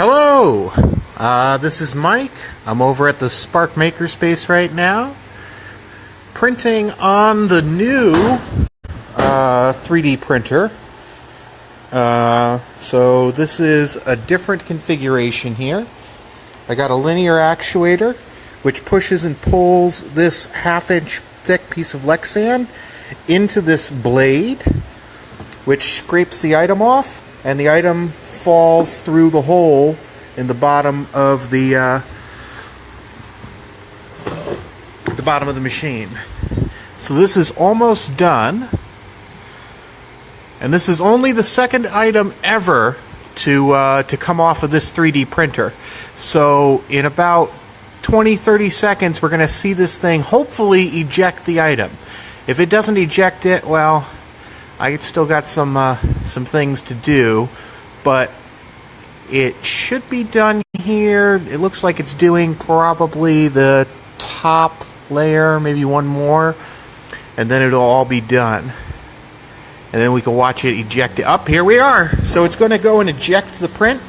Hello! This is Mike. I'm over at the Spark Makerspace right now, printing on the new 3D printer. So this is a different configuration here. I got a linear actuator which pushes and pulls this half-inch thick piece of Lexan into this blade, which scrapes the item off, and the item falls through the hole in the bottom of the bottom of the machine. So this is almost done, and this is only the second item ever to come off of this 3D printer. So in about 20-30 seconds, we're going to see this thing hopefully eject the item. If it doesn't eject it, well, I still got some things to do, but it should be done here. It looks like it's doing probably the top layer, maybe one more, and then it'll all be done. And then we can watch it eject it. Up, here we are. So it's going to go and eject the print.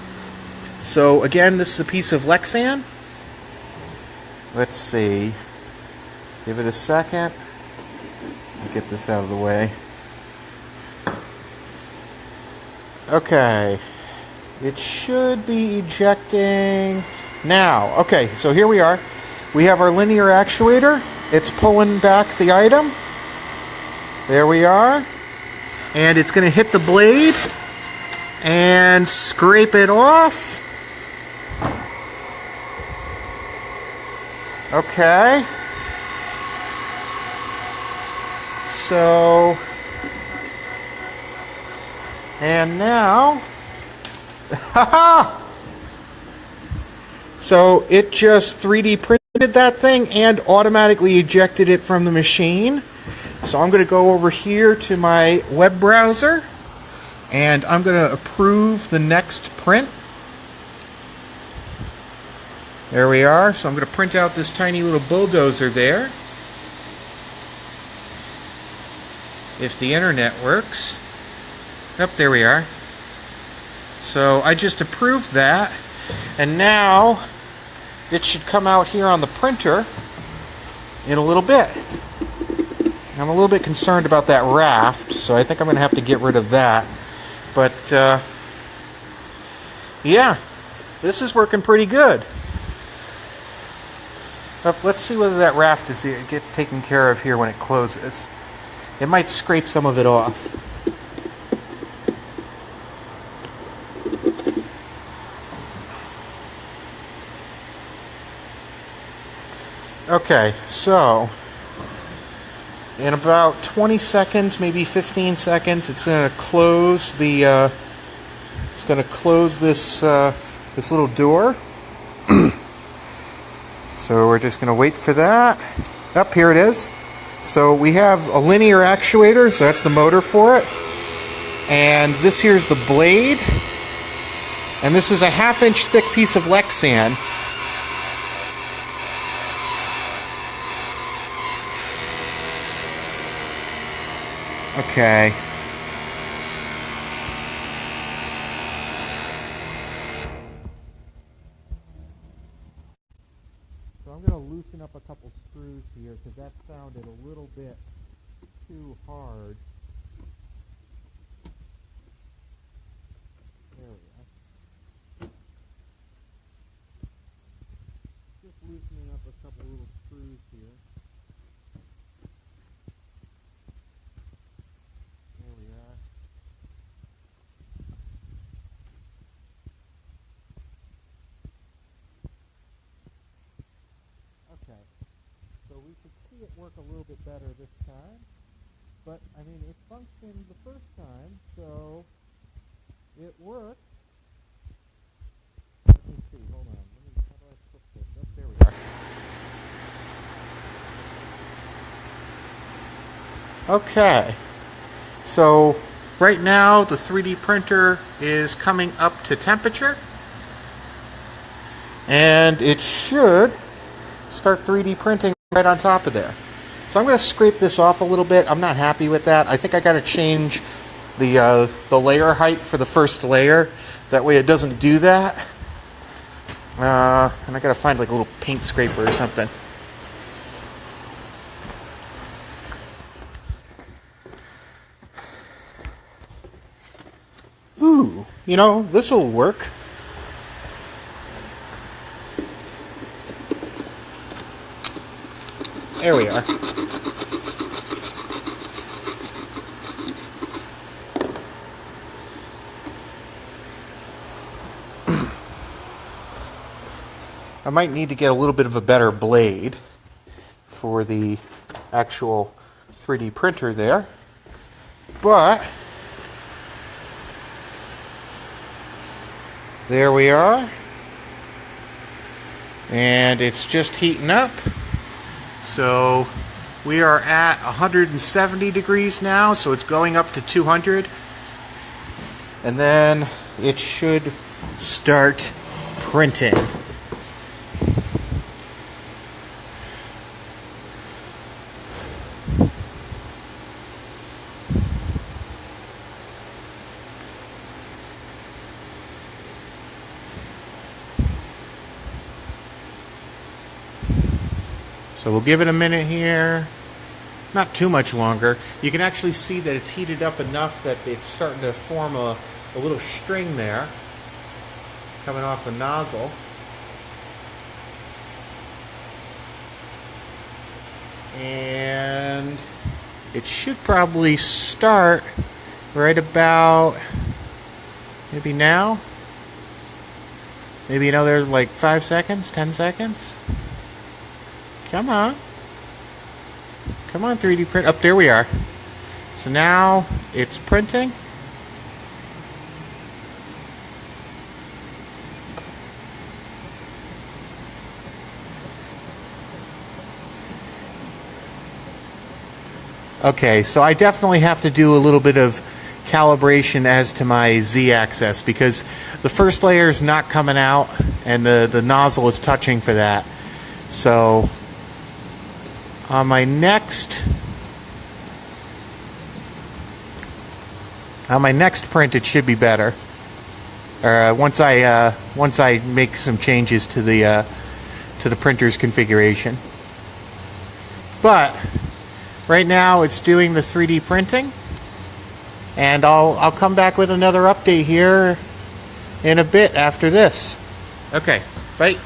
So again, this is a piece of Lexan. Let's see. Give it a second. I'll get this out of the way. Okay. It should be ejecting now. Okay, so here we are. We have our linear actuator. It's pulling back the item. There we are. And it's going to hit the blade and scrape it off. Okay. So, and now, so it just 3D printed that thing and automatically ejected it from the machine. So I'm going to go over here to my web browser, and I'm going to approve the next print. There we are. So I'm going to print out this tiny little bulldozer there. If the internet works. Yep, there we are. So I just approved that, and now it should come out here on the printer in a little bit. I'm a little bit concerned about that raft, so I think I'm going to have to get rid of that. But yeah, this is working pretty good. Let's see whether that raft gets taken care of here when it closes. It might scrape some of it off. Okay, so in about 20 seconds, maybe 15 seconds, it's going to close the. It's going to close this this little door. So we're just going to wait for that. Up here it is. So we have a linear actuator, so that's the motor for it. And this here's the blade. And this is a half-inch thick piece of Lexan. Okay. So I'm going to loosen up a couple screws here because that sounded a little bit too hard. There we are. Just loosening up a couple little screws here. There we are. Okay, so we should see it work a little bit better this time, but I mean it functioned the first time, so it worked. Let me see, hold on, how do I flip this? Oh, there we are. Okay, so right now the 3D printer is coming up to temperature, and it should start 3D printing right on top of there. So I'm going to scrape this off a little bit. I'm not happy with that. I think I got to change the layer height for the first layer. That way it doesn't do that. And I gotta find like a little paint scraper or something. Ooh, you know, this'll work. There we are. I might need to get a little bit of a better blade for the actual 3D printer there, but there we are, and it's just heating up. So we are at 170 degrees now, so it's going up to 200, and then it should start printing. So we'll give it a minute here, not too much longer. You can actually see that it's heated up enough that it's starting to form a little string there coming off the nozzle. And it should probably start right about, maybe now? Maybe another like 5 seconds, 10 seconds? Come on. Come on, 3D print. Up there we are. So now it's printing. Okay, so I definitely have to do a little bit of calibration as to my Z-axis because the first layer is not coming out and the nozzle is touching for that. So on my next print, it should be better. Once I make some changes to the printer's configuration. But right now, it's doing the 3D printing, and I'll come back with another update here in a bit after this. Okay, bye.